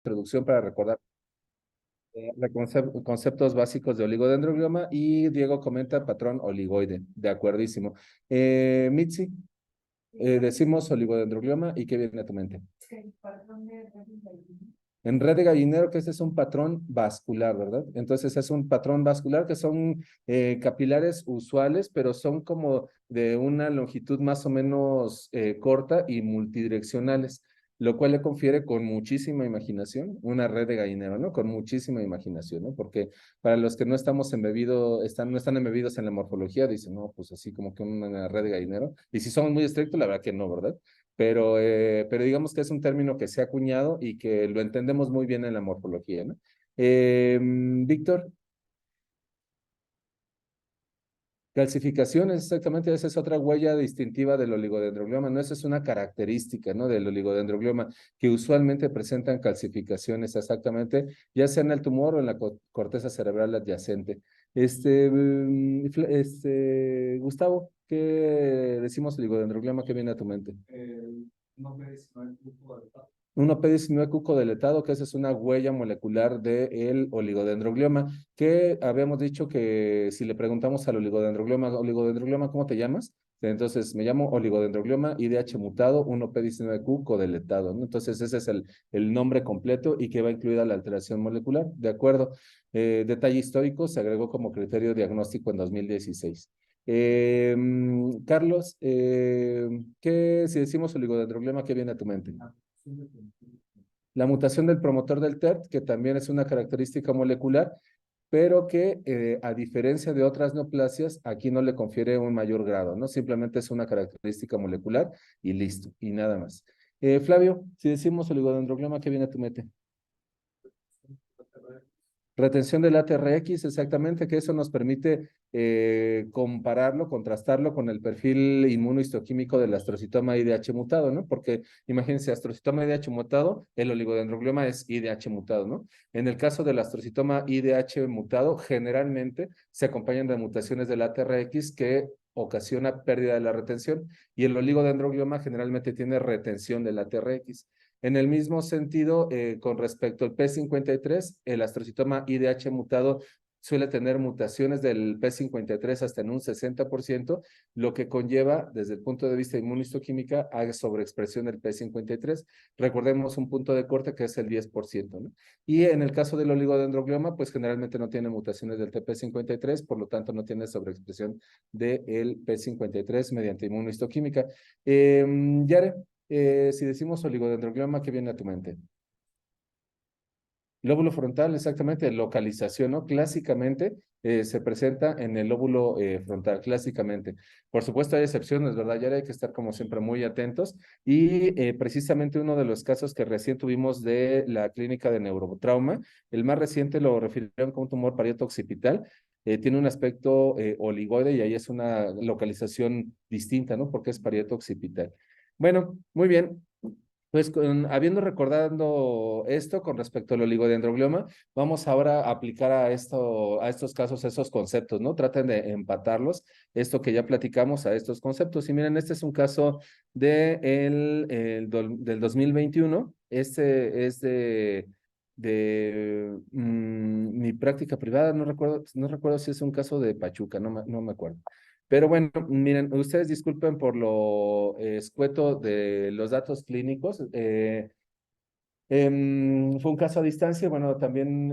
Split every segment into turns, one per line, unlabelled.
introducción para recordar conceptos básicos de oligodendroglioma y Diego comenta patrón oligoide. De acuerdísimo. Mitzi, decimos oligodendroglioma y ¿qué viene a tu mente? En red de gallinero, que este es un patrón vascular, ¿verdad? Entonces es un patrón vascular que son capilares usuales, pero son como de una longitud más o menos corta y multidireccionales, lo cual le confiere con muchísima imaginación una red de gallinero, ¿no? Con muchísima imaginación, ¿no? Porque para los que no estamos embebidos, no están embebidos en la morfología, dicen, no, pues así como que una red de gallinero. Y si somos muy estrictos, la verdad que no, ¿verdad? Pero digamos que es un término que se ha acuñado y que lo entendemos muy bien en la morfología, ¿no? Víctor, calcificaciones, exactamente, esa es otra huella distintiva del oligodendroglioma, ¿no? Esa es una característica, ¿no? Del oligodendroglioma, que usualmente presentan calcificaciones, exactamente, ya sea en el tumor o en la corteza cerebral adyacente. Gustavo, ¿qué decimos oligodendroglioma? ¿Qué viene a tu mente? No me dice, no hay un OP19 cuco-deletado, que esa es una huella molecular del oligodendroglioma, que habíamos dicho que si le preguntamos al oligodendroglioma, ¿cómo te llamas? Entonces, me llamo oligodendroglioma IDH mutado, 1P19Q codeletado, ¿no? Entonces, ese es el nombre completo y que va incluida la alteración molecular, ¿de acuerdo? Detalle histórico, se agregó como criterio diagnóstico en 2016. Carlos, si decimos oligodendroglioma, ¿qué viene a tu mente? La mutación del promotor del TERT, que también es una característica molecular, pero que a diferencia de otras neoplasias, aquí no le confiere un mayor grado, ¿no? Simplemente es una característica molecular y listo, y nada más. Flavio, si decimos oligodendroglioma, ¿qué viene a tu mente? Retención del ATRX, exactamente, que eso nos permite compararlo, contrastarlo con el perfil inmunohistoquímico del astrocitoma IDH mutado, ¿no? Porque imagínense, astrocitoma IDH mutado, el oligodendroglioma es IDH mutado, ¿no? En el caso del astrocitoma IDH mutado, generalmente se acompañan de mutaciones del ATRX que ocasiona pérdida de la retención y el oligodendroglioma generalmente tiene retención del ATRX. En el mismo sentido, con respecto al P53, el astrocitoma IDH mutado suele tener mutaciones del P53 hasta en un 60%, lo que conlleva, desde el punto de vista inmunistoquímica, a sobreexpresión del P53. Recordemos un punto de corte que es el 10%, ¿no? Y en el caso del oligodendroglioma, pues generalmente no tiene mutaciones del TP53, por lo tanto no tiene sobreexpresión del P53 mediante inmunistoquímica. Yare, si decimos oligodendroglioma, ¿qué viene a tu mente? Lóbulo frontal, exactamente, localización, ¿no? Clásicamente se presenta en el lóbulo frontal, clásicamente. Por supuesto hay excepciones, ¿verdad? Ya hay que estar como siempre muy atentos. Y precisamente uno de los casos que recién tuvimos de la clínica de neurotrauma, el más reciente lo refirieron como un tumor parieto occipital. Tiene un aspecto oligoide y ahí es una localización distinta, ¿no? Porque es parieto occipital. Bueno, muy bien. Pues habiendo recordado esto con respecto al oligodendroglioma, vamos ahora a aplicar a estos casos, esos conceptos, ¿no? Traten de empatarlos, esto que ya platicamos a estos conceptos. Y miren, este es un caso del 2021. Este es de mi práctica privada, no recuerdo si es un caso de Pachuca, no me acuerdo. Pero bueno, miren, ustedes disculpen por lo escueto de los datos clínicos. Fue un caso a distancia, bueno, también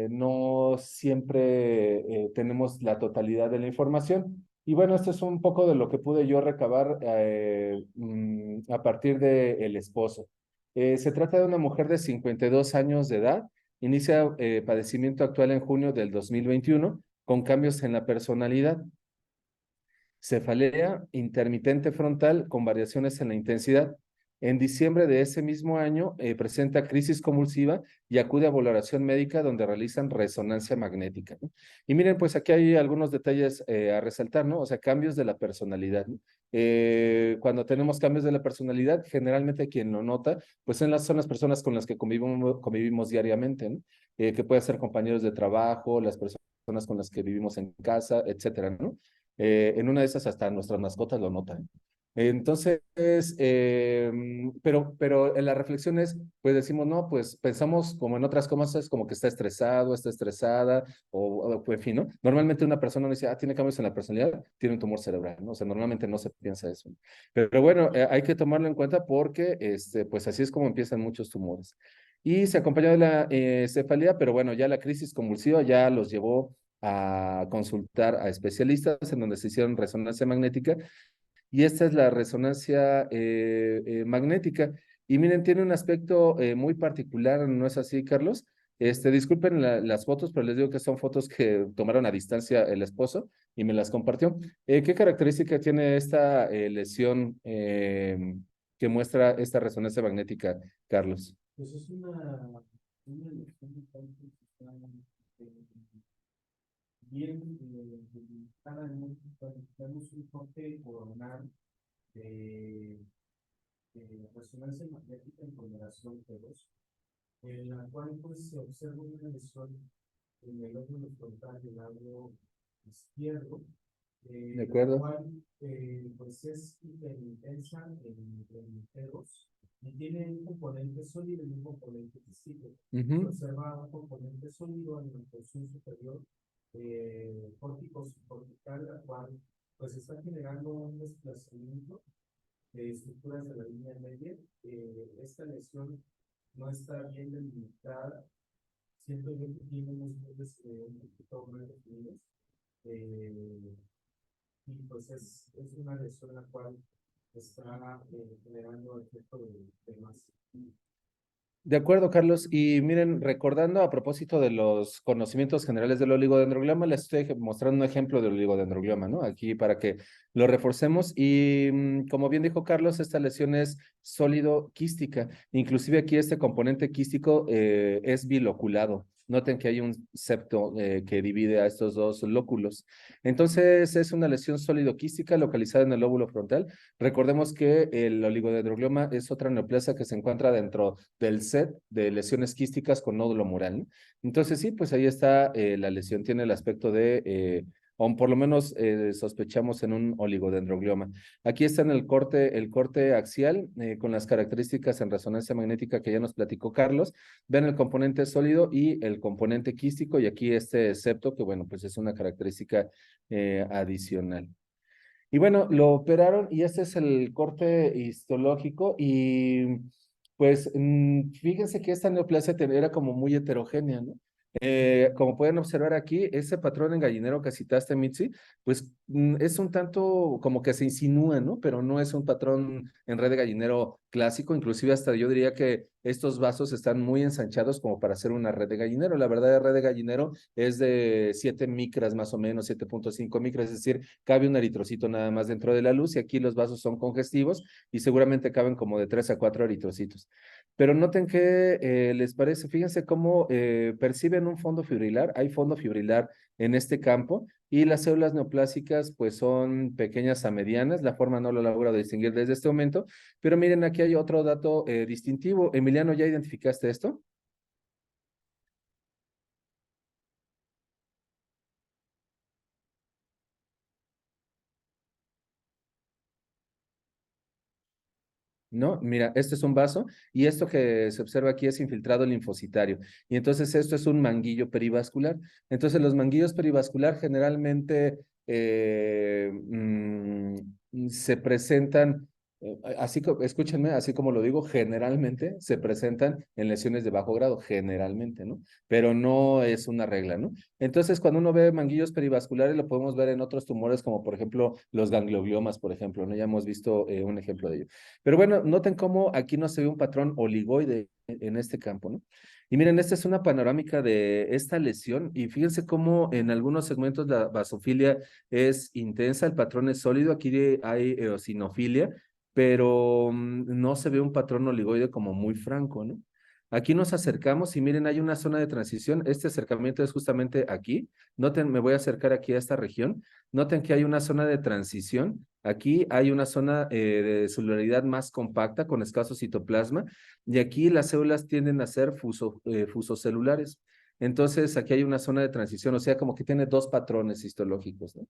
no siempre tenemos la totalidad de la información. Y bueno, esto es un poco de lo que pude yo recabar a partir del esposo. Se trata de una mujer de 52 años de edad, inicia padecimiento actual en junio del 2021 con cambios en la personalidad. Cefalea intermitente frontal con variaciones en la intensidad. En diciembre de ese mismo año presenta crisis convulsiva y acude a valoración médica donde realizan resonancia magnética, ¿no? Y miren, pues aquí hay algunos detalles a resaltar, ¿no? O sea, cambios de la personalidad, ¿no? Cuando tenemos cambios de la personalidad, generalmente quien lo nota, pues son las personas con las que convivimos diariamente, ¿no? Que pueden ser compañeros de trabajo, las personas con las que vivimos en casa, etcétera, ¿no? En una de esas hasta nuestras mascotas lo notan. Entonces, pero en la reflexión es, pues decimos, no, pues pensamos como en otras cosas, como que está estresado, está estresada, pues, en fin, ¿no? Normalmente una persona no dice, ah, tiene cambios en la personalidad, tiene un tumor cerebral, ¿no? O sea, normalmente no se piensa eso. Pero bueno, hay que tomarlo en cuenta porque, pues así es como empiezan muchos tumores. Y se acompañó de la cefalea, pero bueno, ya la crisis convulsiva ya los llevó a consultar a especialistas en donde se hicieron resonancia magnética y esta es la resonancia magnética. Y miren, tiene un aspecto muy particular, ¿no es así, Carlos? Disculpen las fotos, pero les digo que son fotos que tomaron a distancia el esposo y me las compartió. ¿Qué característica tiene esta lesión que muestra esta resonancia magnética, Carlos?
Pues es una elección de cálculo que está bien delimitada en tenemos un corte coronal de, resonancia magnética en generación T2, en la cual pues se observa una lesión en el lóbulo frontal del lado izquierdo,
¿De
la
acuerdo?
cual pues es intensa en T2 y tiene un componente sólido y un componente quístico. Se
Ujú.
observa un componente sólido en la porción superior cortical, la cual pues está generando un desplazamiento de estructuras de la línea media. Esta lesión no está bien delimitada. Siento yo que tiene unos bordes un poquito más definidos. Eh, y pues es una lesión la cual está generando efecto de masa.
De acuerdo, Carlos. Y miren, recordando a propósito de los conocimientos generales del oligodendroglioma, les estoy mostrando un ejemplo del oligodendroglioma, ¿no? Aquí para que lo reforcemos. Y como bien dijo Carlos, esta lesión es sólido quística. Inclusive aquí este componente quístico es biloculado. Noten que hay un septo que divide a estos dos lóculos. Entonces es una lesión sólido quística localizada en el lóbulo frontal. Recordemos que el oligodendroglioma es otra neoplasia que se encuentra dentro del set de lesiones quísticas con nódulo mural, ¿no? Entonces sí, pues ahí está la lesión, tiene el aspecto de, o por lo menos sospechamos en un oligodendroglioma. Aquí está en el corte axial con las características en resonancia magnética que ya nos platicó Carlos. Ven el componente sólido y el componente quístico y aquí este septo que bueno, pues es una característica adicional. Y bueno, lo operaron y este es el corte histológico y pues fíjense que esta neoplasia era como muy heterogénea, ¿no? Como pueden observar aquí, ese patrón en gallinero que citaste, Mitzi, pues es un tanto como que se insinúa, ¿no? Pero no es un patrón en red de gallinero clásico, inclusive hasta yo diría que estos vasos están muy ensanchados como para hacer una red de gallinero. La verdad, la red de gallinero es de 7 micras más o menos, 7.5 micras, es decir, cabe un eritrocito nada más dentro de la luz y aquí los vasos son congestivos y seguramente caben como de 3 a 4 eritrocitos. Pero noten que les parece, fíjense cómo perciben un fondo fibrilar, hay fondo fibrilar en este campo y las células neoplásicas pues son pequeñas a medianas, la forma no lo logro distinguir desde este momento, pero miren aquí hay otro dato distintivo. Emiliano, ¿ya identificaste esto? No, mira, este es un vaso y esto que se observa aquí es infiltrado linfocitario. Y entonces esto es un manguillo perivascular. Entonces los manguillos perivascular generalmente se presentan, escúchenme, así como lo digo, generalmente se presentan en lesiones de bajo grado, generalmente, ¿no? Pero no es una regla, ¿no? Entonces cuando uno ve manguillos perivasculares lo podemos ver en otros tumores como por ejemplo los gangliogliomas, por ejemplo, ¿no? Ya hemos visto un ejemplo de ello. Pero bueno, noten cómo aquí no se ve un patrón oligoide en este campo, ¿no? Y miren, esta es una panorámica de esta lesión y fíjense cómo en algunos segmentos la basofilia es intensa, el patrón es sólido, aquí hay eosinofilia, pero no se ve un patrón oligoide como muy franco, ¿no? Aquí nos acercamos y miren, hay una zona de transición. Este acercamiento es justamente aquí. Noten, me voy a acercar aquí a esta región. Noten que hay una zona de transición. Aquí hay una zona de celularidad más compacta con escaso citoplasma y aquí las células tienden a ser fusocelulares. Entonces aquí hay una zona de transición, o sea, como que tiene dos patrones histológicos, ¿no?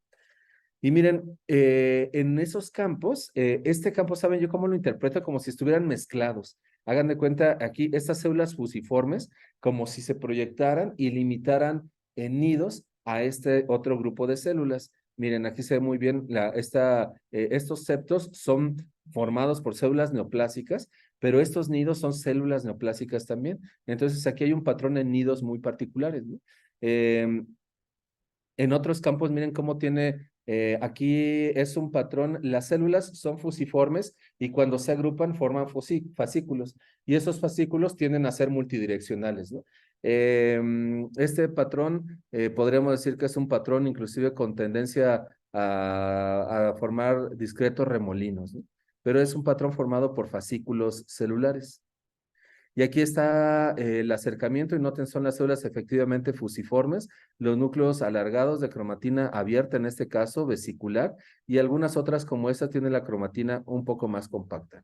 Y miren, en esos campos, este campo, ¿saben yo cómo lo interpreto? Como si estuvieran mezclados. Hagan de cuenta aquí estas células fusiformes, como si se proyectaran y limitaran en nidos a este otro grupo de células. Miren, aquí se ve muy bien, estos septos son formados por células neoplásicas, pero estos nidos son células neoplásicas también. Entonces aquí hay un patrón en nidos muy particulares, ¿no? En otros campos, miren cómo tiene, aquí es un patrón, las células son fusiformes y cuando se agrupan forman fascículos y esos fascículos tienden a ser multidireccionales, ¿no? Este patrón podríamos decir que es un patrón inclusive con tendencia a formar discretos remolinos, ¿no? Pero es un patrón formado por fascículos celulares. Y aquí está el acercamiento, y noten, son las células efectivamente fusiformes, los núcleos alargados de cromatina abierta, en este caso vesicular, y algunas otras como esta tienen la cromatina un poco más compacta.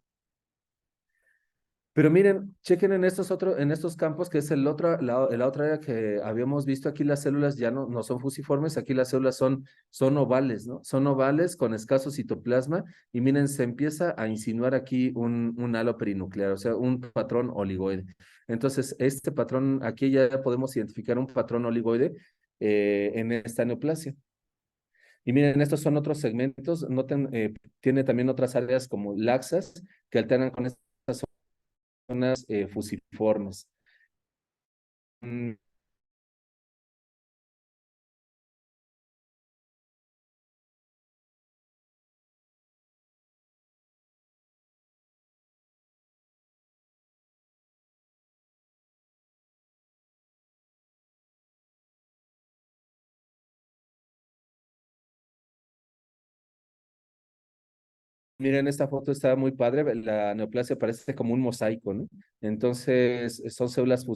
Pero miren, chequen en estos campos, que es la otra área que habíamos visto. Aquí las células ya no son fusiformes, aquí las células son ovales, ¿no? Son ovales con escaso citoplasma, y miren, se empieza a insinuar aquí un halo perinuclear, o sea, un patrón oligoide. Entonces, este patrón, aquí ya podemos identificar un patrón oligoide en esta neoplasia. Y miren, estos son otros segmentos, noten, tiene también otras áreas como laxas que alternan con estas zonas fusiformes. Mm, Miren, esta foto está muy padre. La neoplasia parece como un mosaico, ¿no? Entonces, son células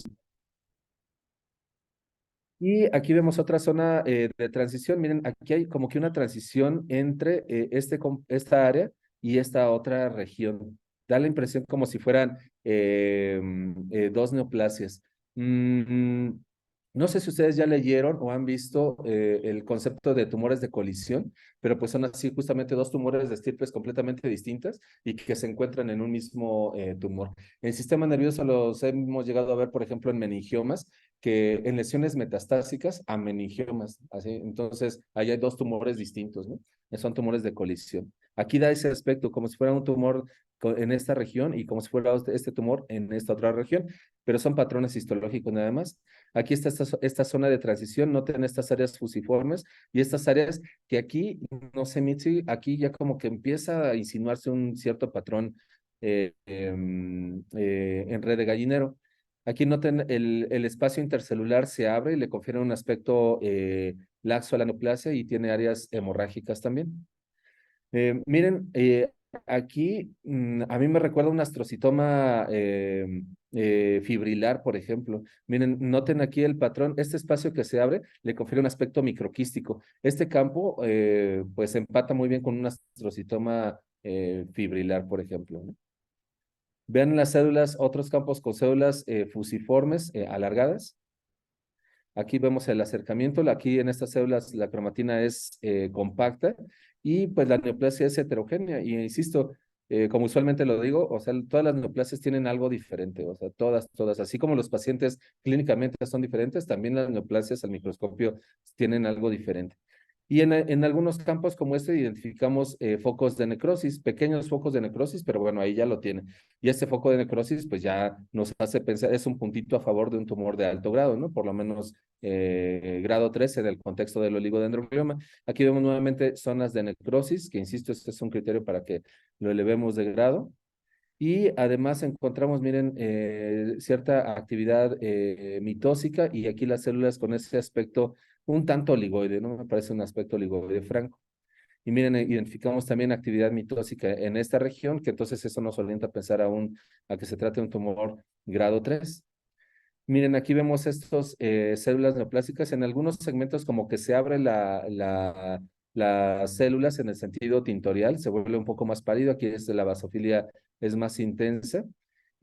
y aquí vemos otra zona de transición. Miren, aquí hay como que una transición entre esta área y esta otra región. Da la impresión como si fueran dos neoplasias. Mm, no sé si ustedes ya leyeron o han visto el concepto de tumores de colisión, pero pues son así justamente dos tumores de estirpes completamente distintas y que se encuentran en un mismo tumor. En el sistema nervioso los hemos llegado a ver, por ejemplo, en meningiomas, que en lesiones metastásicas a meningiomas, así. Entonces, ahí hay dos tumores distintos, ¿no? Son tumores de colisión. Aquí da ese aspecto, como si fuera un tumor en esta región y como si fuera este tumor en esta otra región, pero son patrones histológicos nada más. Aquí está esta zona de transición, noten estas áreas fusiformes y estas áreas que aquí, no sé, Mitzi, aquí ya como que empieza a insinuarse un cierto patrón en red de gallinero. Aquí noten el espacio intercelular se abre y le confiere un aspecto laxo a la neoplasia y tiene áreas hemorrágicas también. Miren, aquí a mí me recuerda un astrocitoma fibrilar, por ejemplo. Miren, noten aquí el patrón, este espacio que se abre le confiere un aspecto microquístico. Este campo pues empata muy bien con un astrocitoma fibrilar, por ejemplo, ¿no? Vean las células, otros campos con células fusiformes alargadas. Aquí vemos el acercamiento. Aquí en estas células la cromatina es compacta y pues la neoplasia es heterogénea. Y insisto, como usualmente lo digo, o sea, todas las neoplasias tienen algo diferente, o sea, todas, así como los pacientes clínicamente son diferentes, también las neoplasias al microscopio tienen algo diferente. Y en algunos campos como este identificamos focos de necrosis, pequeños focos de necrosis, pero bueno, ahí ya lo tienen. Y este foco de necrosis pues ya nos hace pensar, es un puntito a favor de un tumor de alto grado, ¿no? Por lo menos grado 13 en el contexto del oligodendroglioma. Aquí vemos nuevamente zonas de necrosis, que insisto, este es un criterio para que lo elevemos de grado. Y además encontramos, miren, cierta actividad mitósica y aquí las células con ese aspecto un tanto oligoide, ¿no? Me parece un aspecto oligoide franco. Y miren, identificamos también actividad mitósica en esta región, que entonces eso nos orienta a pensar a que se trate de un tumor grado 3. Miren, aquí vemos estos células neoplásicas. En algunos segmentos como que se abre las células en el sentido tintorial, se vuelve un poco más pálido. Aquí la basofilia es más intensa.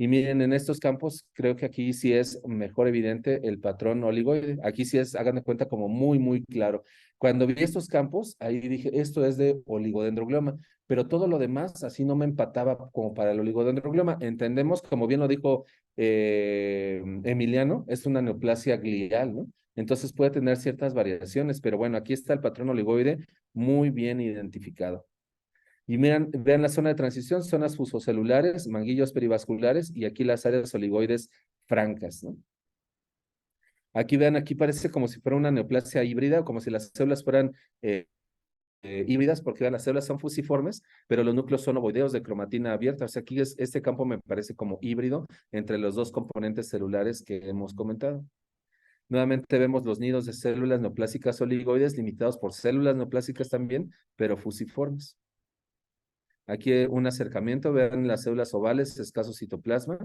Y miren, en estos campos creo que aquí sí es mejor evidente el patrón oligoide. Aquí sí es, hagan de cuenta, como muy, muy claro. Cuando vi estos campos, ahí dije, esto es de oligodendroglioma, pero todo lo demás así no me empataba como para el oligodendroglioma. Entendemos, como bien lo dijo Emiliano, es una neoplasia glial, ¿no? Entonces puede tener ciertas variaciones, pero bueno, aquí está el patrón oligoide muy bien identificado. Y miren, vean la zona de transición, zonas fusocelulares, manguillos perivasculares y aquí las áreas oligoides francas, ¿no? Aquí vean, aquí parece como si fuera una neoplasia híbrida, como si las células fueran híbridas, porque vean, las células son fusiformes, pero los núcleos son ovoideos de cromatina abierta. O sea, aquí este campo me parece como híbrido entre los dos componentes celulares que hemos comentado. Nuevamente vemos los nidos de células neoplásicas oligoides limitados por células neoplásicas también, pero fusiformes. Aquí un acercamiento, vean las células ovales, escaso citoplasma.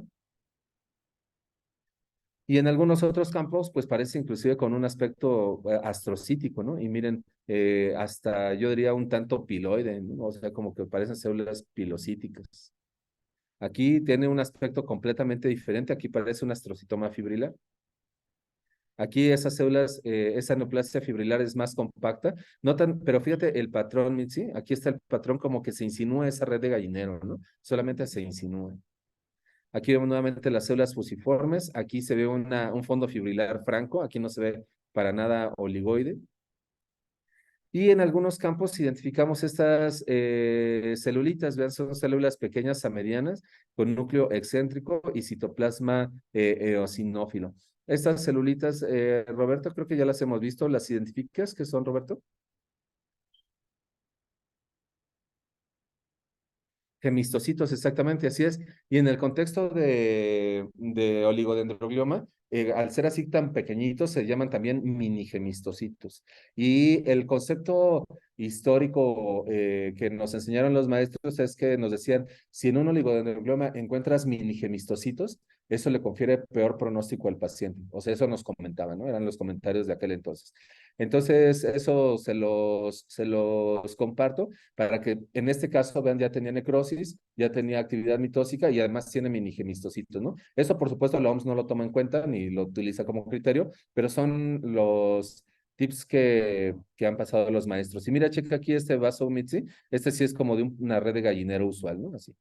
Y en algunos otros campos, pues parece inclusive con un aspecto astrocítico, ¿no? Y miren, hasta yo diría un tanto piloide, ¿no? O sea, como que parecen células pilocíticas. Aquí tiene un aspecto completamente diferente, aquí parece un astrocitoma fibrilar. Aquí esas células, esa neoplasia fibrilar es más compacta, no tan, pero fíjate el patrón, Mitzi, aquí está el patrón como que se insinúa esa red de gallinero, ¿no? Solamente se insinúa. Aquí vemos nuevamente las células fusiformes, aquí se ve un fondo fibrilar franco, aquí no se ve para nada oligoide. Y en algunos campos identificamos estas celulitas, vean, son células pequeñas a medianas con núcleo excéntrico y citoplasma eosinófilo. Estas celulitas, Roberto, creo que ya las hemos visto, ¿las identificas? ¿Qué son, Roberto? Gemistocitos, exactamente, así es. Y en el contexto de oligodendroglioma, al ser así tan pequeñitos, se llaman también minigemistocitos. Y el concepto histórico que nos enseñaron los maestros es que nos decían, si en un oligodendroglioma encuentras minigemistocitos, eso le confiere peor pronóstico al paciente. O sea, eso nos comentaban, ¿no? Eran los comentarios de aquel entonces. Entonces, eso se los comparto para que en este caso, vean, ya tenía necrosis, ya tenía actividad mitóxica y además tiene minigemistocitos, ¿no? Eso, por supuesto, la OMS no lo toma en cuenta ni lo utiliza como criterio, pero son los tips que han pasado los maestros. Y mira, checa aquí este vaso Mitzi, este sí es como de una red de gallinero usual, ¿no? Así.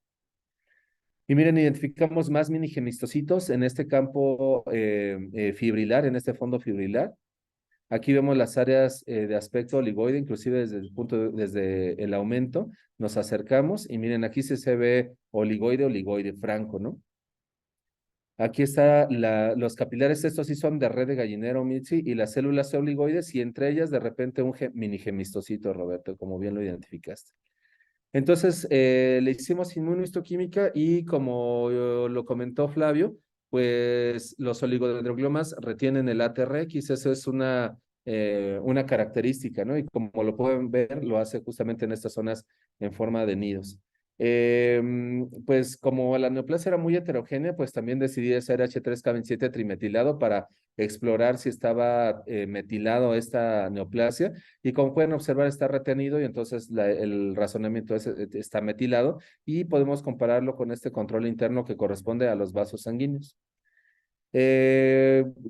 Y miren, identificamos más minigemistocitos en este campo fibrilar, en este fondo fibrilar. Aquí vemos las áreas de aspecto oligoide, inclusive desde el aumento, nos acercamos y miren, aquí se ve oligoide, oligoide franco, ¿no? Aquí está los capilares, estos sí son de red de gallinero, Mitzi, y las células oligoides, y entre ellas de repente un mini gemistocito, Roberto, como bien lo identificaste. Entonces, le hicimos inmunohistoquímica y como lo comentó Flavio, pues los oligodendrogliomas retienen el ATRX, eso es una característica, ¿no? Y como lo pueden ver, lo hace justamente en estas zonas en forma de nidos. Pues como la neoplasia era muy heterogénea, pues también decidí hacer H3K27 trimetilado para explorar si estaba metilado esta neoplasia y como pueden observar está retenido y entonces el razonamiento está metilado y podemos compararlo con este control interno que corresponde a los vasos sanguíneos.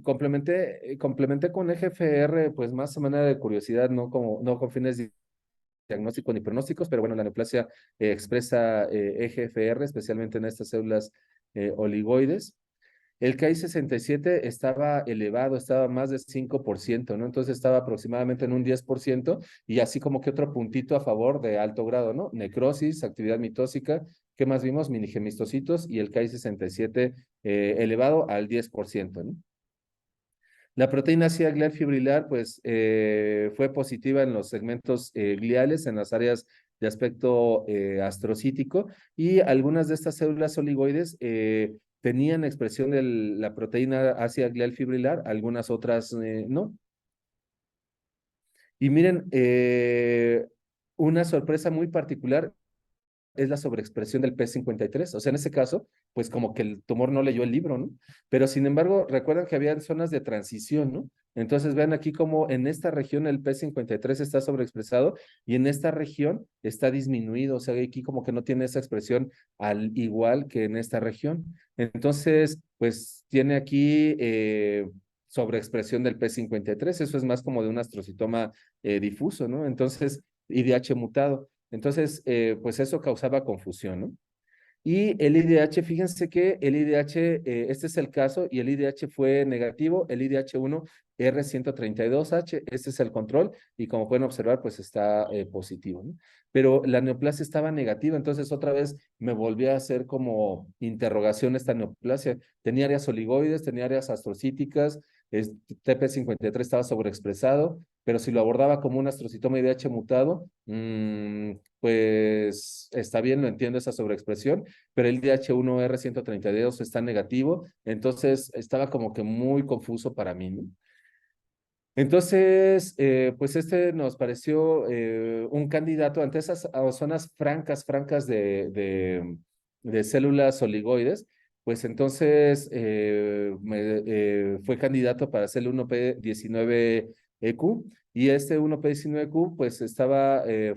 Complementé con EGFR, pues más a manera de curiosidad, no con fines diagnósticos ni pronósticos, pero bueno, la neoplasia expresa EGFR, especialmente en estas células oligoides. El KI67 estaba elevado, estaba más de 5%, ¿no? Entonces estaba aproximadamente en un 10% y así como que otro puntito a favor de alto grado, ¿no? Necrosis, actividad mitóxica, ¿qué más vimos? Minigemistocitos y el KI67 elevado al 10%, ¿no? La proteína ácida glial fibrilar, pues, fue positiva en los segmentos gliales, en las áreas de aspecto astrocítico, y algunas de estas células oligoides tenían expresión de la proteína ácida glial fibrilar, algunas otras no. Y miren, una sorpresa muy particular es la sobreexpresión del P53. O sea, en ese caso, pues como que el tumor no leyó el libro, ¿no? Pero sin embargo, recuerdan que había zonas de transición, ¿no? Entonces vean aquí como en esta región el P53 está sobreexpresado y en esta región está disminuido, o sea, aquí como que no tiene esa expresión al igual que en esta región. Entonces, pues tiene aquí sobreexpresión del P53, eso es más como de un astrocitoma difuso, ¿no? Entonces, IDH mutado. Entonces, pues eso causaba confusión, ¿no? Y el IDH, fíjense que el IDH, este es el caso, y el IDH fue negativo, el IDH1 R132H, este es el control, y como pueden observar, pues está positivo, ¿no? Pero la neoplasia estaba negativa, entonces otra vez me volvió a hacer como interrogación esta neoplasia. Tenía áreas oligoides, tenía áreas astrocíticas, TP53 estaba sobreexpresado, pero si lo abordaba como un astrocitoma IDH mutado, pues está bien, lo entiendo esa sobreexpresión, pero el DH1R132 está negativo, entonces estaba como que muy confuso para mí, ¿no? Entonces, pues este nos pareció un candidato ante esas zonas francas de células oligoides, pues entonces fue candidato para hacer el 1P19EQ y este 1P19EQ pues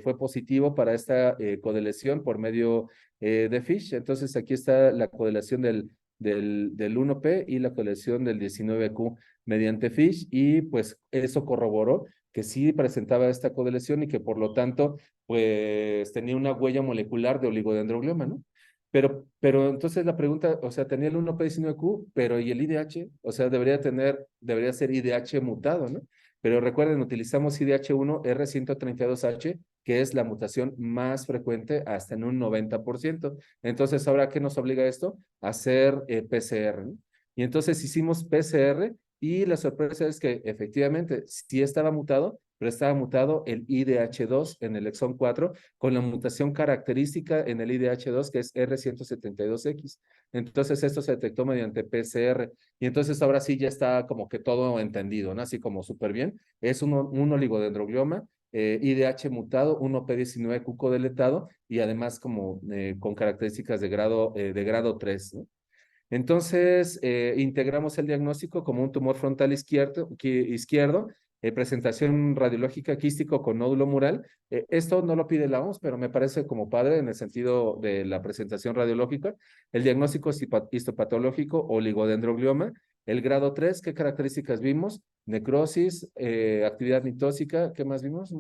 fue positivo para esta codeleción por medio de FISH. Entonces aquí está la codelación del 1P y la codelación del 19Q mediante FISH y pues eso corroboró que sí presentaba esta codeleción y que por lo tanto pues tenía una huella molecular de oligodendroglioma, ¿no? Pero entonces la pregunta, o sea, tenía el 1P19Q, pero ¿y el IDH? O sea, debería ser IDH mutado, ¿no? Pero recuerden, utilizamos IDH1 R132H, que es la mutación más frecuente hasta en un 90%. Entonces, ¿ahora qué nos obliga esto? A hacer PCR, ¿no? Y entonces hicimos PCR y la sorpresa es que efectivamente sí estaba mutado, pero estaba mutado el IDH2 en el exón 4 con la mutación característica en el IDH2 que es R172X. Entonces esto se detectó mediante PCR y entonces ahora sí ya está como que todo entendido, ¿no? Así como súper bien. Es un oligodendroglioma, IDH mutado, 1P19Q codeletado y además como con características de grado 3, ¿no? Entonces, integramos el diagnóstico como un tumor frontal izquierdo, presentación radiológica quístico con nódulo mural. Esto no lo pide la OMS, pero me parece como padre en el sentido de la presentación radiológica. El diagnóstico histopatológico, oligodendroglioma. El grado 3, ¿qué características vimos? Necrosis, actividad mitóxica, ¿qué más vimos?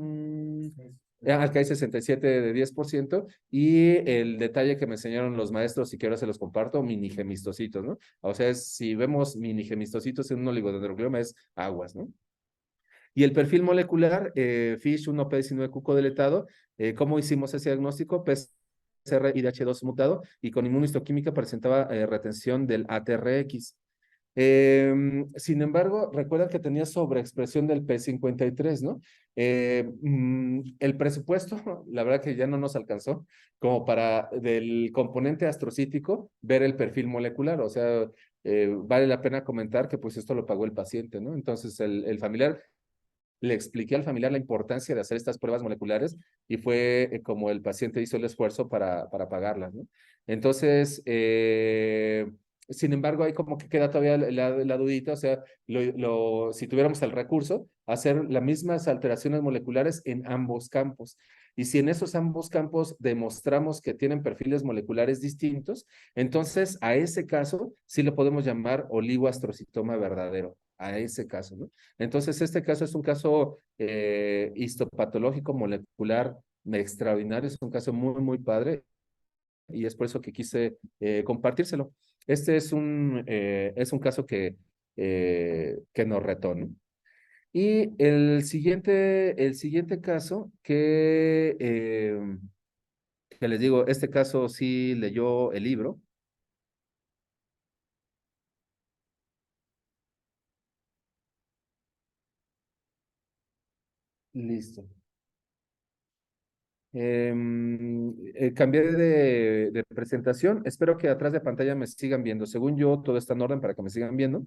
Acá hay 67 de 10%, y el detalle que me enseñaron los maestros y que ahora se los comparto, minigemistocitos, ¿no? O sea, si vemos minigemistocitos en un oligodendroglioma es aguas, ¿no? Y el perfil molecular, FISH 1P19Q codeletado, ¿cómo hicimos ese diagnóstico? PCR IDH2 mutado y con inmunohistoquímica presentaba retención del ATRX. Sin embargo, recuerdan que tenía sobreexpresión del P53, ¿no? El presupuesto, la verdad que ya no nos alcanzó como para del componente astrocítico ver el perfil molecular, o sea, vale la pena comentar que pues esto lo pagó el paciente, ¿no? Entonces el familiar, le expliqué al familiar la importancia de hacer estas pruebas moleculares y fue como el paciente hizo el esfuerzo para pagarlas, ¿no? Entonces, sin embargo, hay como que queda todavía la dudita, o sea, si tuviéramos el recurso, hacer las mismas alteraciones moleculares en ambos campos. Y si en esos ambos campos demostramos que tienen perfiles moleculares distintos, entonces a ese caso sí le podemos llamar oligoastrocitoma verdadero, a ese caso, ¿no? Entonces, este caso es un caso histopatológico molecular extraordinario, es un caso muy padre y es por eso que quise compartírselo. Este es un caso que nos retó, ¿no? Y el siguiente caso que les digo, este caso sí leyó el libro. Listo. Cambié de presentación. Espero que atrás de pantalla me sigan viendo. Según yo, todo está en orden para que me sigan viendo.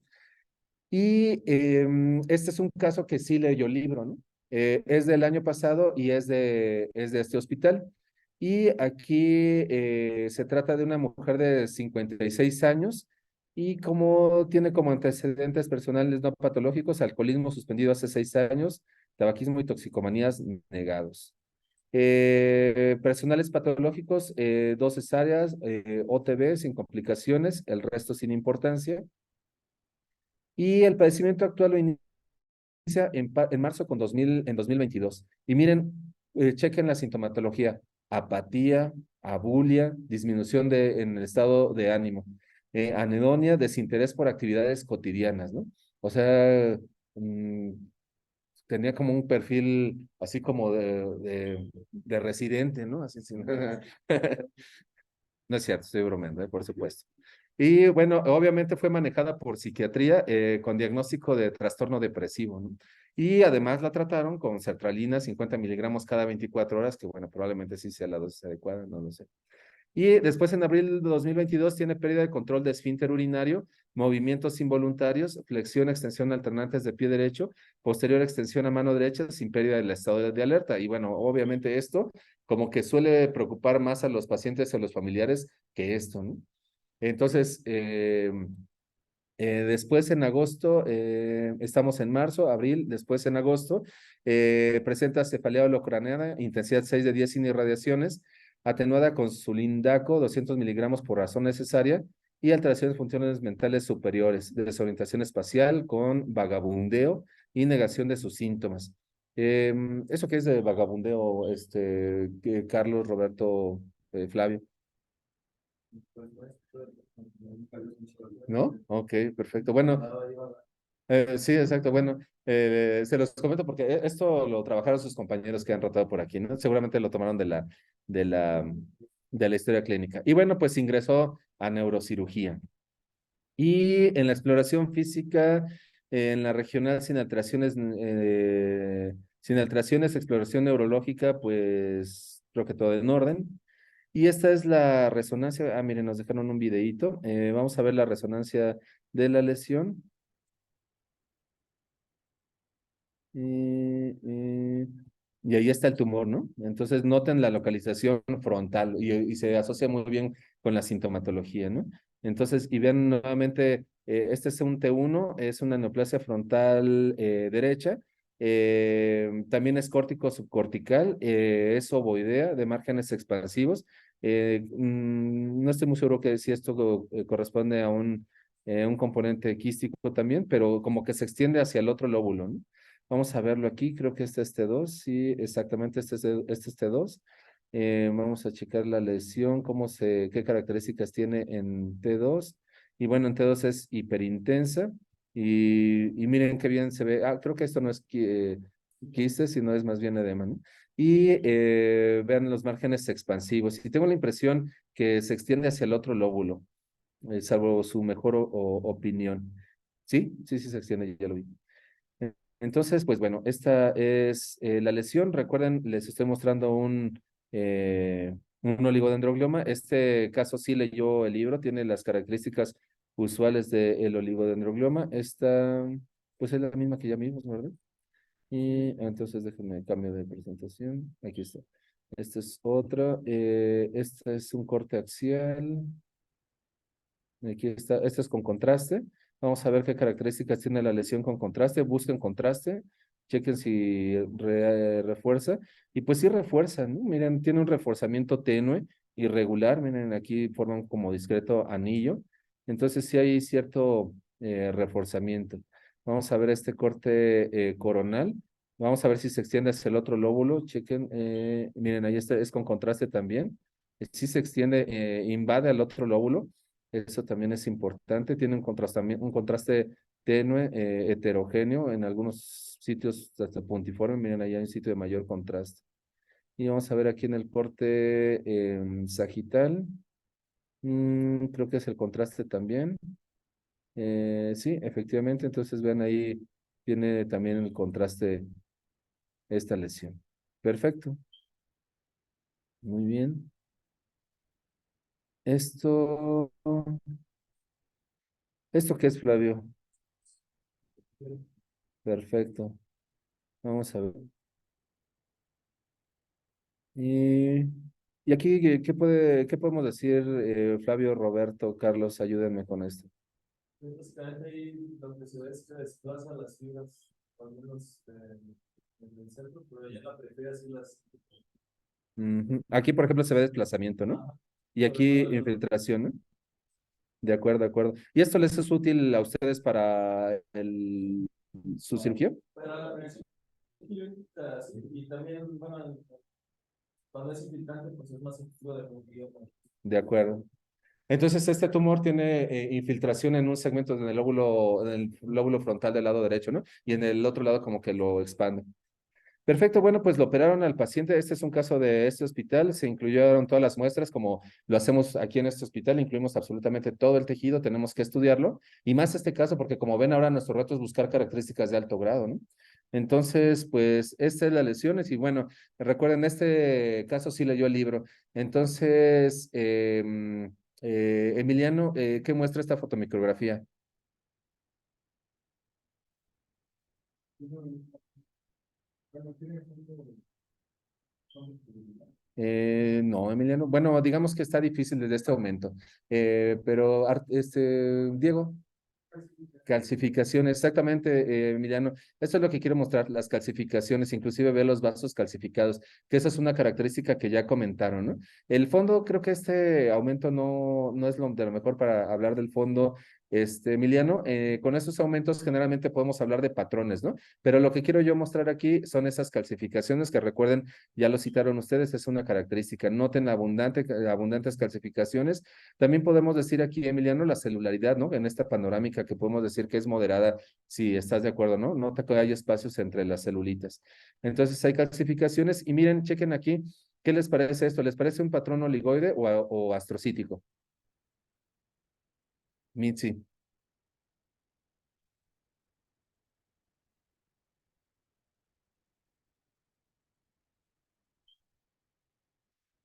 Y este es un caso que sí leyó el libro, ¿no? Es del año pasado y es de este hospital. Y aquí se trata de una mujer de 56 años Y como tiene como antecedentes personales no patológicos, alcoholismo suspendido hace 6 años, tabaquismo y toxicomanías negados. Personales patológicos, 2 cesáreas, OTB sin complicaciones, el resto sin importancia. Y el padecimiento actual lo inicia en marzo en 2022. Y miren, chequen la sintomatología: apatía, abulia, disminución en el estado de ánimo, anedonia, desinterés por actividades cotidianas, ¿no? O sea, mm, tenía como un perfil así como de residente, ¿no? Así, sin... No es cierto, estoy bromeando, por supuesto. Y bueno, obviamente fue manejada por psiquiatría con diagnóstico de trastorno depresivo, ¿no? Y además la trataron con sertralina, 50 miligramos cada 24 horas, que bueno, probablemente sí sea la dosis adecuada, no lo sé. Y después en abril de 2022 tiene pérdida de control de esfínter urinario, movimientos involuntarios, flexión, extensión alternantes de pie derecho, posterior extensión a mano derecha sin pérdida del estado de alerta. Y bueno, obviamente esto como que suele preocupar más a los pacientes o a los familiares que esto, ¿no? Entonces, después en agosto, estamos en marzo, abril, después en agosto, presenta cefalea holocraneana, intensidad 6 de 10 sin irradiaciones, atenuada con sulindaco, 200 miligramos por razón necesaria, y alteraciones de funciones mentales superiores, desorientación espacial con vagabundeo y negación de sus síntomas. ¿Eso qué es de vagabundeo, Carlos, Roberto, Flavio? ¿No? Ok, perfecto. Bueno, sí, exacto. Bueno, se los comento porque esto lo trabajaron sus compañeros que han rotado por aquí, ¿no? Seguramente lo tomaron de la, de la historia clínica. Y bueno, pues ingresó a neurocirugía. Y en la exploración física, en la regional sin alteraciones, exploración neurológica, pues creo que todo en orden. Y esta es la resonancia. Ah, miren, nos dejaron un videíto. Vamos a ver la resonancia de la lesión. Eh, eh, y ahí está el tumor, ¿no? Entonces noten la localización frontal y se asocia muy bien con la sintomatología, ¿no? Entonces, y vean nuevamente, este es un T1, es una neoplasia frontal derecha, también es córtico subcortical, es ovoidea de márgenes expansivos. No estoy muy seguro que si esto corresponde a un componente quístico también, pero como que se extiende hacia el otro lóbulo, ¿no? Vamos a verlo aquí, creo que este es T2, sí, exactamente, este es T2. Vamos a checar la lesión, qué características tiene en T2. Y bueno, en T2 es hiperintensa. Y miren qué bien se ve. Ah, creo que esto no es quiste, sino es más bien edema, ¿no? Y vean los márgenes expansivos. Y tengo la impresión que se extiende hacia el otro lóbulo, salvo su mejor opinión. Sí, sí, sí se extiende, ya lo vi. Entonces, pues bueno, esta es la lesión. Recuerden, les estoy mostrando un oligodendroglioma. Este caso sí leyó el libro, tiene las características usuales del oligodendroglioma. Esta, pues es la misma que ya vimos, ¿verdad? Y entonces déjenme cambio de presentación. Aquí está. Esta es otra. Esta es un corte axial. Aquí está, este es con contraste. Vamos a ver qué características tiene la lesión con contraste. Busquen contraste, chequen si refuerza. Y pues sí refuerza, ¿no? Miren, tiene un reforzamiento tenue, irregular. Miren, aquí forman como discreto anillo. Entonces sí hay cierto reforzamiento. Vamos a ver este corte coronal. Vamos a ver si se extiende hacia el otro lóbulo. Chequen, miren, ahí está, es con contraste también. Sí se extiende, invade al otro lóbulo. Eso también es importante. Tiene un contraste tenue, heterogéneo, en algunos sitios hasta puntiforme. Miren, ahí hay un sitio de mayor contraste. Y vamos a ver aquí en el corte sagital. Creo que es el contraste también. Sí, efectivamente. Entonces, vean ahí, tiene también el contraste esta lesión. Perfecto. Muy bien. Esto, ¿esto qué es, Flavio? Perfecto. Vamos a ver. Y, y aquí, qué podemos decir, Flavio, Roberto, Carlos? Ayúdenme con esto.
Básicamente ahí lo que se ve es que desplaza las fibras, al menos en el centro, pero ya en la periferia sí las.
Ujú. Aquí, por ejemplo, se ve desplazamiento, ¿no?
Ajá.
Y
Sobre
aquí
todo en los.
infiltración, ¿no? De acuerdo, de acuerdo. ¿Y esto les es útil a ustedes para su cirugía?
Para la prevención quirúrgica, sí, y también, bueno, cuando es infiltrante, pues es más efectivo de movilidad.
De acuerdo. Entonces, este tumor tiene infiltración en un segmento en el lóbulo frontal del lado derecho, ¿no? Y en el otro lado como que lo expande. Perfecto, bueno, pues lo operaron al paciente. Este es un caso de este hospital. Se incluyeron todas las muestras, como lo hacemos aquí en este hospital. Incluimos absolutamente todo el tejido, tenemos que estudiarlo. Y más este caso, porque como ven ahora, nuestro reto es buscar características de alto grado, ¿no? Entonces, pues, esta es la lesión. Y bueno, recuerden, este caso sí leyó el libro. Entonces, Emiliano, ¿qué muestra esta fotomicrografía?
Bueno, tiene
No, Emiliano. Bueno, digamos que está difícil desde este momento. Pero, Diego, calcificaciones, exactamente, Emiliano. Esto es lo que quiero mostrar, las calcificaciones, inclusive ve los vasos calcificados, que esa es una característica que ya comentaron, ¿no? El fondo, creo que este aumento no es lo de lo mejor para hablar del fondo. Emiliano, con esos aumentos generalmente podemos hablar de patrones, ¿no? Pero lo que quiero yo mostrar aquí son esas calcificaciones que recuerden, ya lo citaron ustedes, es una característica. Noten abundantes calcificaciones. También podemos decir aquí, Emiliano, la celularidad, ¿no? En esta panorámica que podemos decir que es moderada, si estás de acuerdo, ¿no? Nota que hay espacios entre las celulitas. Entonces hay calcificaciones y miren, chequen aquí, ¿qué les parece esto? ¿Les parece un patrón oligoide o astrocítico? Mitzi.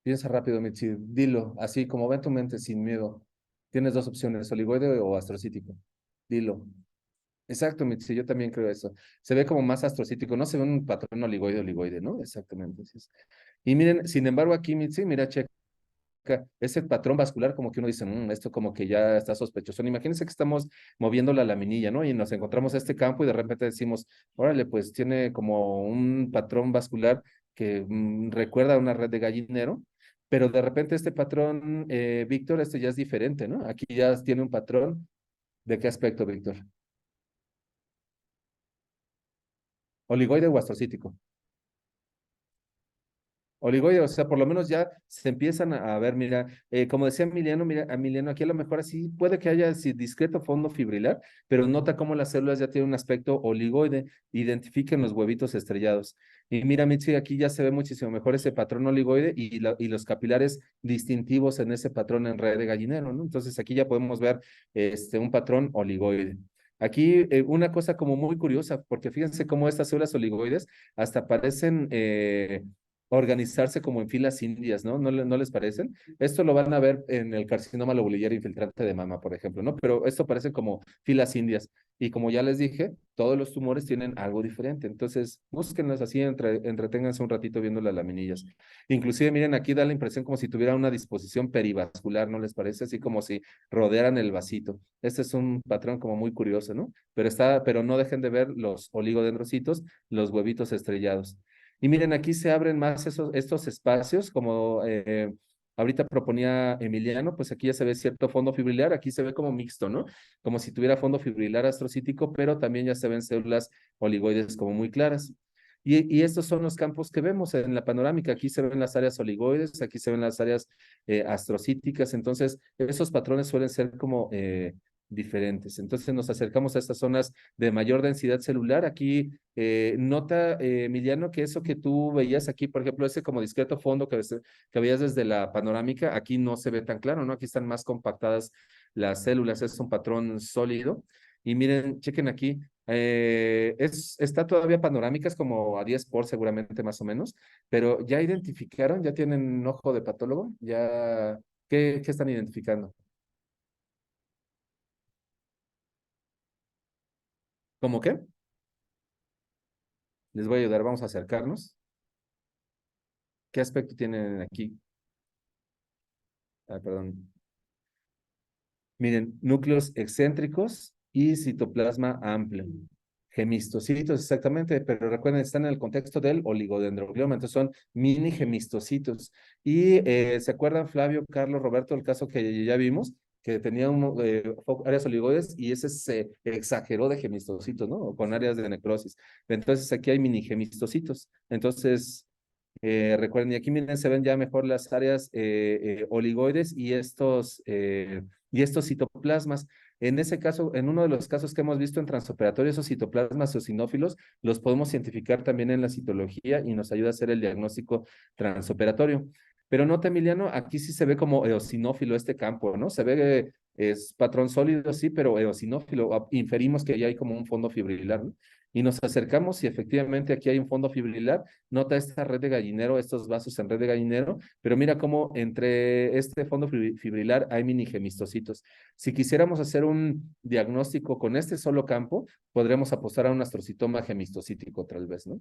Piensa rápido, Mitzi. Dilo, así como ve en tu mente, sin miedo. Tienes dos opciones, oligoide o astrocítico. Dilo. Exacto, Mitzi, yo también creo eso. Se ve como más astrocítico, no se ve un patrón oligoide, ¿no? Exactamente. Así es. Y miren, sin embargo, aquí, Mitzi, mira, checa, ese patrón vascular, como que uno dice, esto como que ya está sospechoso. Imagínense que estamos moviendo la laminilla, ¿no? Y nos encontramos este campo y de repente decimos, órale, pues tiene como un patrón vascular que recuerda a una red de gallinero, pero de repente este patrón, Víctor, este ya es diferente, ¿no? Aquí ya tiene un patrón. ¿De qué aspecto, Víctor? Oligoide o astrocítico. Oligoide, o sea, por lo menos ya se empiezan a ver, mira, como decía Emiliano, mira, Emiliano, aquí a lo mejor así puede que haya así, discreto fondo fibrilar, pero nota cómo las células ya tienen un aspecto oligoide, identifiquen los huevitos estrellados. Y mira, Mitzi, aquí ya se ve muchísimo mejor ese patrón oligoide y los capilares distintivos en ese patrón en red de gallinero, ¿no? Entonces aquí ya podemos ver un patrón oligoide. Aquí una cosa como muy curiosa, porque fíjense cómo estas células oligoides hasta parecen organizarse como en filas indias, ¿no? ¿No les parecen? Esto lo van a ver en el carcinoma lobulillar infiltrante de mama, por ejemplo, ¿no? Pero esto parece como filas indias. Y como ya les dije, todos los tumores tienen algo diferente. Entonces, búsquenlos así, entreténganse un ratito viendo las laminillas. Inclusive, miren, aquí da la impresión como si tuviera una disposición perivascular, ¿no les parece? Así como si rodearan el vasito. Este es un patrón como muy curioso, ¿no? Pero no dejen de ver los oligodendrocitos, los huevitos estrellados. Y miren, aquí se abren más estos espacios, como ahorita proponía Emiliano, pues aquí ya se ve cierto fondo fibrilar, aquí se ve como mixto, ¿no? Como si tuviera fondo fibrilar astrocítico, pero también ya se ven células oligoides como muy claras. Y estos son los campos que vemos en la panorámica. Aquí se ven las áreas oligoides, aquí se ven las áreas astrocíticas. Entonces, esos patrones suelen ser como diferentes. Entonces, nos acercamos a estas zonas de mayor densidad celular. Aquí nota, Emiliano, que eso que tú veías aquí, por ejemplo, ese como discreto fondo que veías desde la panorámica, aquí no se ve tan claro, ¿no? Aquí están más compactadas las células, es un patrón sólido. Y miren, chequen aquí, está todavía panorámicas como a 10 por seguramente más o menos, pero ya identificaron, ya tienen ojo de patólogo, ya, ¿qué están identificando? ¿Cómo qué? Les voy a ayudar, vamos a acercarnos. ¿Qué aspecto tienen aquí? Ah, perdón. Miren, núcleos excéntricos y citoplasma amplio. Gemistocitos, exactamente, pero recuerden, están en el contexto del oligodendroglioma, entonces son mini gemistocitos. Y ¿se acuerdan, Flavio, Carlos, Roberto, el caso que ya vimos? Que tenía áreas oligoides y ese se exageró de gemistocitos, ¿no? O con áreas de necrosis. Entonces aquí hay mini gemistocitos. Entonces, recuerden, y aquí miren, se ven ya mejor las áreas oligoides y estos citoplasmas. En ese caso, en uno de los casos que hemos visto en transoperatorio, esos citoplasmas eosinófilos los podemos identificar también en la citología y nos ayuda a hacer el diagnóstico transoperatorio. Pero nota, Emiliano, aquí sí se ve como eosinófilo este campo, ¿no? Se ve, es patrón sólido, sí, pero eosinófilo. Inferimos que ya hay como un fondo fibrilar, ¿no? Y nos acercamos y efectivamente aquí hay un fondo fibrilar. Nota esta red de gallinero, estos vasos en red de gallinero, pero mira cómo entre este fondo fibrilar hay mini gemistocitos. Si quisiéramos hacer un diagnóstico con este solo campo, podremos apostar a un astrocitoma gemistocítico tal vez, ¿no?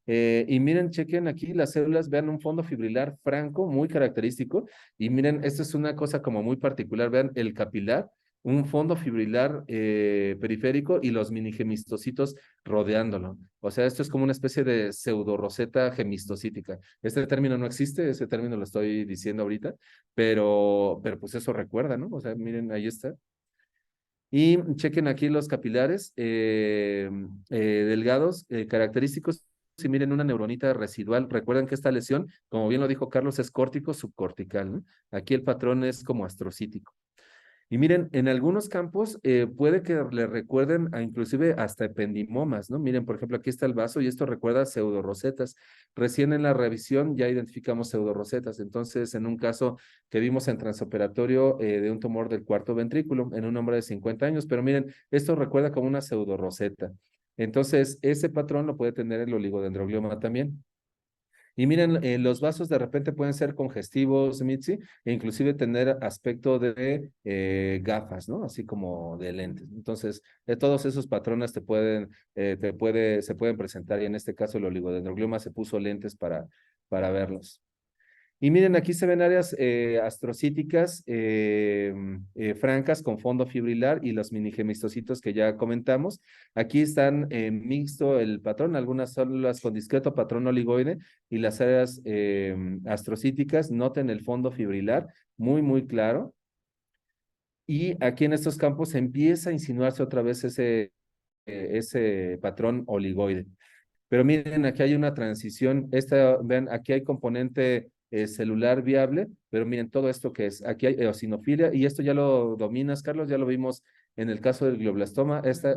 Y miren, chequen aquí las células, vean un fondo fibrilar franco, muy característico, y miren, esto es una cosa como muy particular, vean el capilar, un fondo fibrilar periférico y los minigemistocitos rodeándolo. O sea, esto es como una especie de pseudoroseta gemistocítica. Este término no existe, ese término lo estoy diciendo ahorita, pero pues eso recuerda, ¿no? O sea, miren, ahí está. Y chequen aquí los capilares delgados, característicos. Si miren una neuronita residual, recuerden que esta lesión, como bien lo dijo Carlos, es córtico subcortical, ¿no? Aquí el patrón es como astrocítico. Y miren, en algunos campos puede que le recuerden a inclusive hasta ependimomas, ¿no? Miren, por ejemplo, aquí está el vaso y esto recuerda pseudorosetas. Recién en la revisión ya identificamos pseudorosetas. Entonces, en un caso que vimos en transoperatorio de un tumor del cuarto ventrículo en un hombre de 50 años, pero miren, esto recuerda como una pseudoroseta. Entonces, ese patrón lo puede tener el oligodendroglioma también. Y miren, los vasos de repente pueden ser congestivos, Mitzi, e inclusive tener aspecto de gafas, ¿no? Así como de lentes. Entonces, todos esos patrones se pueden presentar y en este caso el oligodendroglioma se puso lentes para verlos. Y miren, aquí se ven áreas astrocíticas francas con fondo fibrilar y los minigemistocitos que ya comentamos. Aquí están mixto el patrón, algunas células con discreto patrón oligoide y las áreas astrocíticas. Noten el fondo fibrilar, muy, muy claro. Y aquí en estos campos empieza a insinuarse otra vez ese patrón oligoide. Pero miren, aquí hay una transición. Vean, aquí hay componente celular viable, pero miren todo esto que es. Aquí hay eosinofilia y esto ya lo dominas, Carlos, ya lo vimos en el caso del glioblastoma. Esta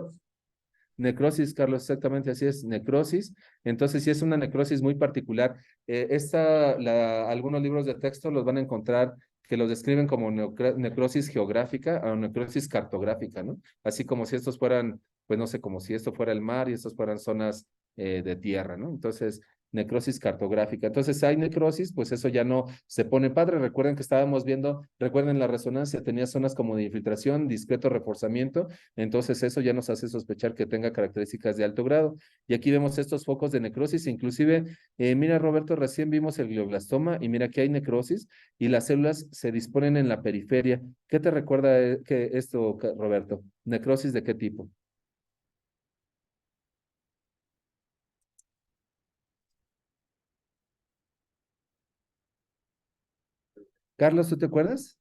necrosis, Carlos, exactamente así es, necrosis. Entonces, sí es una necrosis muy particular. Algunos libros de texto los van a encontrar que los describen como necrosis geográfica o necrosis cartográfica, ¿no? Así como si estos fueran, pues no sé, como si esto fuera el mar y estos fueran zonas de tierra, ¿no? Entonces, necrosis cartográfica. Entonces, hay necrosis, pues eso ya no se pone padre. Recuerden que estábamos viendo, recuerden la resonancia, tenía zonas como de infiltración, discreto reforzamiento, entonces eso ya nos hace sospechar que tenga características de alto grado. Y aquí vemos estos focos de necrosis, inclusive, mira Roberto, recién vimos el glioblastoma y mira que hay necrosis y las células se disponen en la periferia. ¿Qué te recuerda que esto, Roberto? ¿Necrosis de qué tipo? Carlos, ¿tú te acuerdas?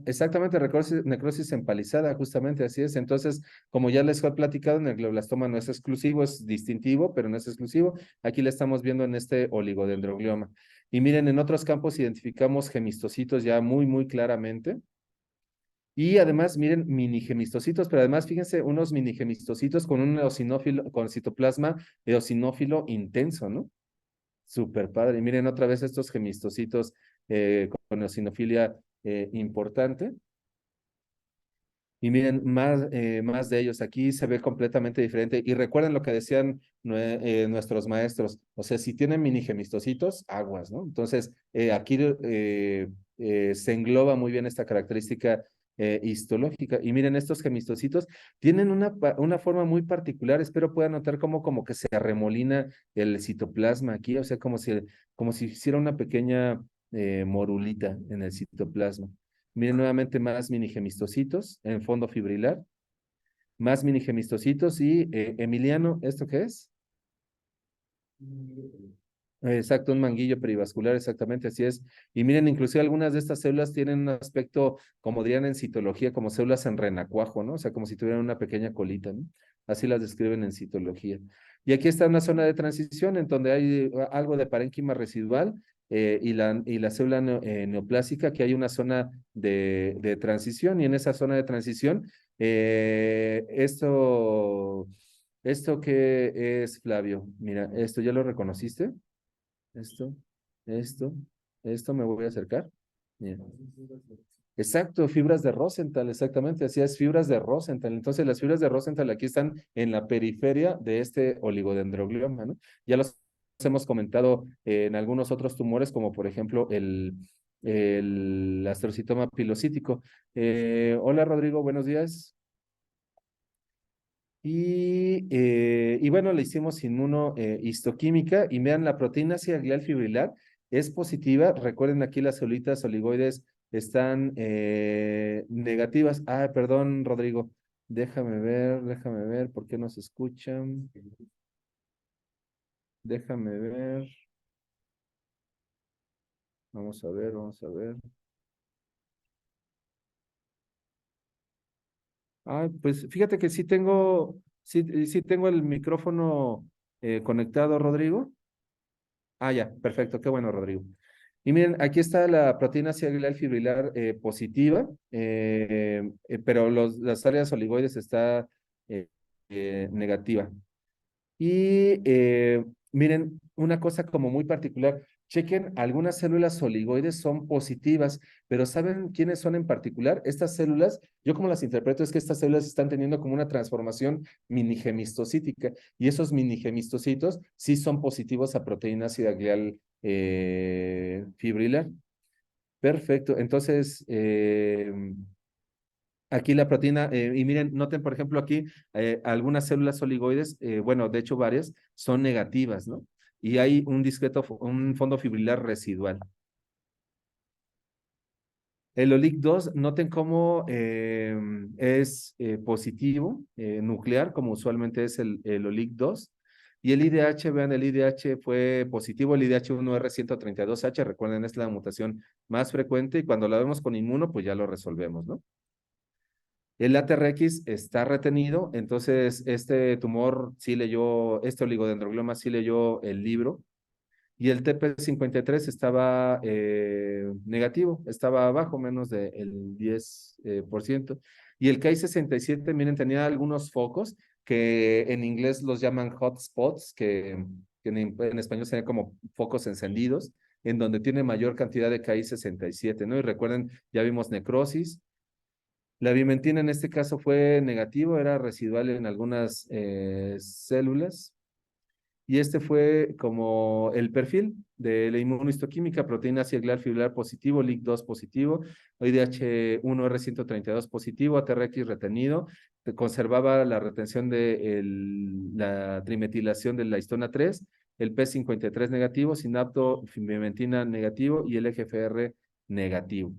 Exactamente, necrosis empalizada, justamente así es. Entonces, como ya les he platicado, en el glioblastoma no es exclusivo, es distintivo, pero no es exclusivo. Aquí le estamos viendo en este oligodendroglioma. Y miren, en otros campos identificamos gemistocitos ya muy, muy claramente. Y además, miren, mini gemistocitos, pero además, fíjense, unos mini gemistocitos con un eosinófilo, con citoplasma eosinófilo intenso, ¿no? Súper padre. Y miren otra vez estos gemistocitos con eosinofilia importante. Y miren, más de ellos, aquí se ve completamente diferente. Y recuerden lo que decían nuestros maestros, o sea, si tienen mini gemistocitos, aguas, ¿no? Entonces, aquí se engloba muy bien esta característica histológica. Y miren, estos gemistocitos tienen una forma muy particular, espero puedan notar como que se arremolina el citoplasma aquí, o sea, como si hiciera una pequeña morulita en el citoplasma. Miren nuevamente más minigemistocitos en fondo fibrilar, más minigemistocitos y Emiliano, ¿esto qué es? Exacto, un manguillo perivascular, exactamente, así es. Y miren, inclusive algunas de estas células tienen un aspecto, como dirían en citología, como células en renacuajo, ¿no? O sea, como si tuvieran una pequeña colita, ¿no? Así las describen en citología. Y aquí está una zona de transición en donde hay algo de parénquima residual y la célula neoplásica, que hay una zona de transición, y en esa zona de transición, ¿esto qué es, Flavio? Mira, ¿esto ya lo reconociste? Esto, esto, esto me voy a acercar. Mira. Exacto, fibras de Rosenthal, exactamente, así es, fibras de Rosenthal. Entonces, las fibras de Rosenthal aquí están en la periferia de este oligodendroglioma, ¿no? Ya los hemos comentado en algunos otros tumores, como por ejemplo el astrocitoma pilocítico. Hola, Rodrigo, buenos días. Y bueno, le hicimos inmunohistoquímica y vean, la proteína C glial fibrilar es positiva. Recuerden, aquí las células oligoides están negativas. Ah, perdón, Rodrigo. Déjame ver, ¿por qué no se escuchan? Déjame ver. Vamos a ver, vamos a ver. Ah, pues fíjate que sí tengo el micrófono conectado, Rodrigo. Ah, ya, perfecto, qué bueno, Rodrigo. Y miren, aquí está la proteína C glial fibrilar positiva, pero las áreas oligoides está negativa. Y miren, una cosa como muy particular, chequen, algunas células oligoides son positivas, pero ¿saben quiénes son en particular? Estas células, yo como las interpreto es que estas células están teniendo como una transformación minigemistocítica, y esos minigemistocitos sí son positivos a proteína ácida glial fibrilar. Perfecto, entonces aquí la proteína, y miren, noten por ejemplo aquí, algunas células oligoides, bueno, de hecho varias, son negativas, ¿no? Y hay un fondo fibrilar residual. El OLIC2, noten cómo es positivo, nuclear, como usualmente es el OLIC2. Y el IDH, vean, el IDH fue positivo, el IDH1R132H, recuerden, es la mutación más frecuente, y cuando la vemos con inmuno, pues ya lo resolvemos, ¿no? El ATRX está retenido, entonces este tumor sí leyó, este oligodendroglioma sí leyó el libro, y el TP53 estaba negativo, estaba abajo, menos del 10%. Y el Ki67, miren, tenía algunos focos que en inglés los llaman hotspots, que en español serían como focos encendidos, en donde tiene mayor cantidad de Ki67, ¿no? Y recuerden, ya vimos necrosis. La vimentina en este caso fue negativo, era residual en algunas células. Y este fue como el perfil de la inmunohistoquímica: proteína C glial fibrilar positivo, LIC2 positivo, IDH1R132 positivo, ATRX retenido, conservaba la retención de la trimetilación de la histona 3, el P53 negativo, sinapto vimentina negativo y el EGFR negativo.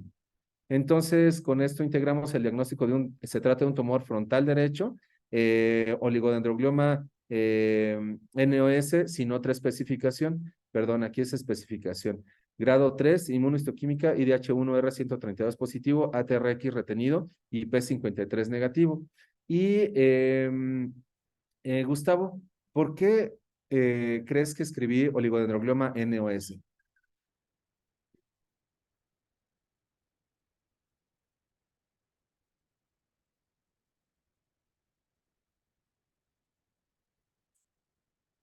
Entonces, con esto integramos el diagnóstico se trata de un tumor frontal derecho, oligodendroglioma NOS sin otra especificación. Perdón, aquí es especificación. Grado 3, inmunohistoquímica, IDH1R132 positivo, ATRX retenido y P53 negativo. Y Gustavo, ¿por qué crees que escribí oligodendroglioma NOS?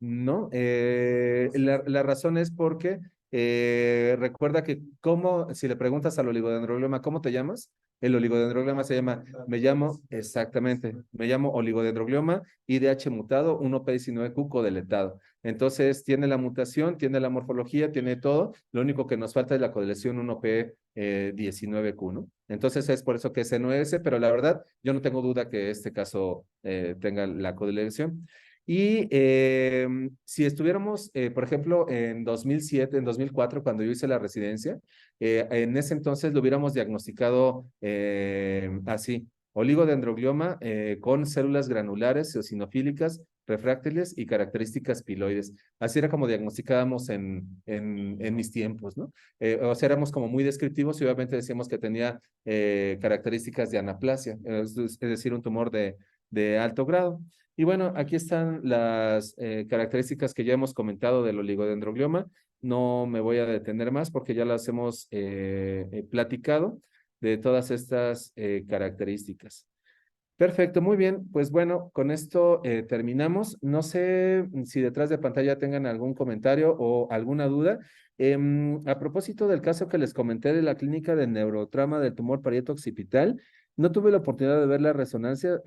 No, la razón es porque recuerda que si le preguntas al oligodendroglioma, ¿cómo te llamas? El oligodendroglioma se llama, exactamente, me llamo oligodendroglioma IDH mutado 1P19Q codeletado. Entonces, tiene la mutación, tiene la morfología, tiene todo, lo único que nos falta es la codeleción 1P19Q, ¿no? Entonces, es por eso que es NOS, pero la verdad, yo no tengo duda que este caso tenga la codeleción. Y si estuviéramos, por ejemplo, en 2007, en 2004, cuando yo hice la residencia, en ese entonces lo hubiéramos diagnosticado así, oligodendroglioma con células granulares eosinofílicas, refráctiles y características piloides. Así era como diagnosticábamos en mis tiempos, ¿no? O sea, éramos como muy descriptivos y obviamente decíamos que tenía características de anaplasia, es decir, un tumor de alto grado. Y bueno, aquí están las características que ya hemos comentado del oligodendroglioma. No me voy a detener más porque ya las hemos platicado de todas estas características. Perfecto, muy bien. Pues bueno, con esto terminamos. No sé si detrás de pantalla tengan algún comentario o alguna duda. A propósito del caso que les comenté de la clínica de neurotrauma del tumor parieto occipital, no tuve la oportunidad de ver la resonancia,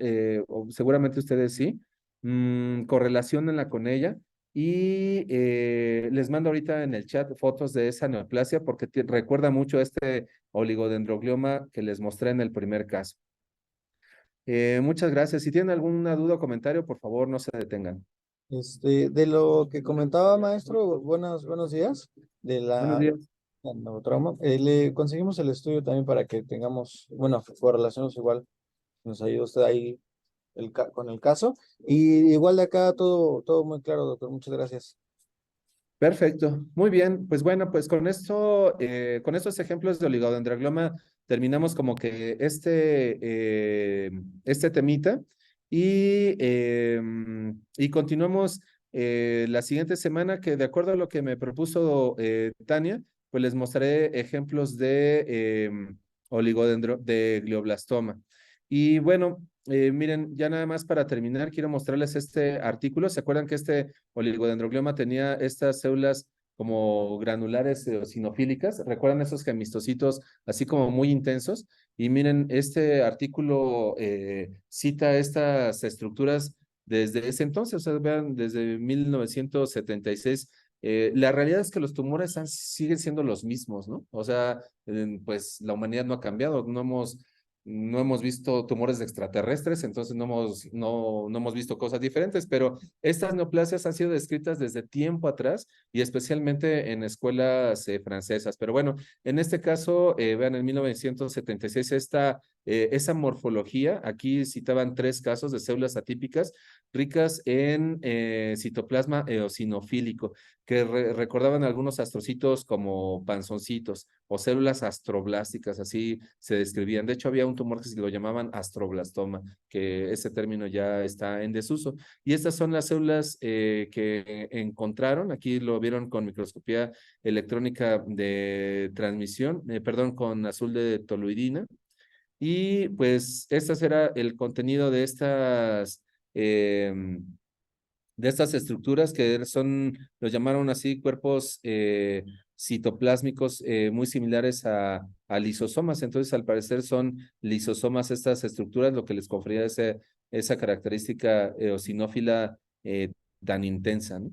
o seguramente ustedes sí. Correlaciónenla con ella. Y les mando ahorita en el chat fotos de esa neoplasia porque recuerda mucho a este oligodendroglioma que les mostré en el primer caso. Muchas gracias. Si tienen alguna duda o comentario, por favor, no se detengan.
De lo que comentaba, maestro, buenos días, de
Buenos
la
días.
neurotrauma. Le conseguimos el estudio también para que tengamos, bueno, correlaciones igual, nos ayuda usted ahí con el caso. Y igual de acá todo muy claro, doctor, muchas gracias.
Perfecto. Muy bien. Pues bueno, pues con esto, con estos ejemplos de oligodendroglioma, terminamos como que este temita y continuamos la siguiente semana que de acuerdo a lo que me propuso Tania, pues les mostraré ejemplos de glioblastoma. Y bueno, miren, ya nada más para terminar, quiero mostrarles este artículo. ¿Se acuerdan que este oligodendroglioma tenía estas células como granulares eosinofílicas? ¿Recuerdan esos gemistocitos así como muy intensos? Y miren, este artículo cita estas estructuras desde ese entonces, o sea, vean, desde 1976. La realidad es que los tumores siguen siendo los mismos, ¿no? O sea, pues la humanidad no ha cambiado, no hemos visto tumores extraterrestres, entonces no hemos visto cosas diferentes, pero estas neoplasias han sido descritas desde tiempo atrás y especialmente en escuelas francesas. Pero bueno, en este caso, vean, en 1976 esa morfología, aquí citaban 3 casos de células atípicas ricas en citoplasma eosinofílico, que recordaban algunos astrocitos como panzoncitos o células astroblásticas, así se describían. De hecho, había un tumor que se lo llamaban astroblastoma, que ese término ya está en desuso. Y estas son las células que encontraron, aquí lo vieron con microscopía electrónica de transmisión, perdón, con azul de toluidina. Y pues este era el contenido de estas estructuras que los llamaron así, cuerpos citoplásmicos muy similares a lisosomas. Entonces, al parecer son lisosomas estas estructuras, lo que les confería esa característica eosinófila tan intensa, ¿no?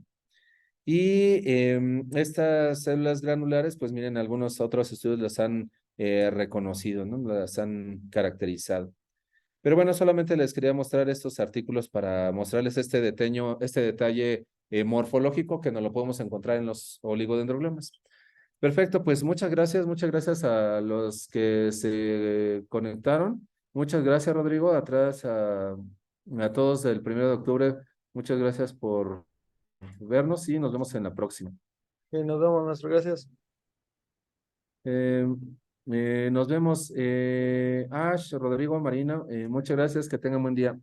Y estas células granulares, pues miren, algunos otros estudios las han reconocido, ¿no? Las han caracterizado. Pero bueno, solamente les quería mostrar estos artículos para mostrarles este detalle morfológico que no lo podemos encontrar en los oligodendroglomas. Perfecto, pues muchas gracias a los que se conectaron. Muchas gracias, Rodrigo. Atrás a todos del 1 de octubre, muchas gracias por vernos y nos vemos en la próxima.
Nos vemos, maestro, gracias.
Eh, nos vemos, Ash, Rodrigo, Marina. Muchas gracias, que tengan buen día.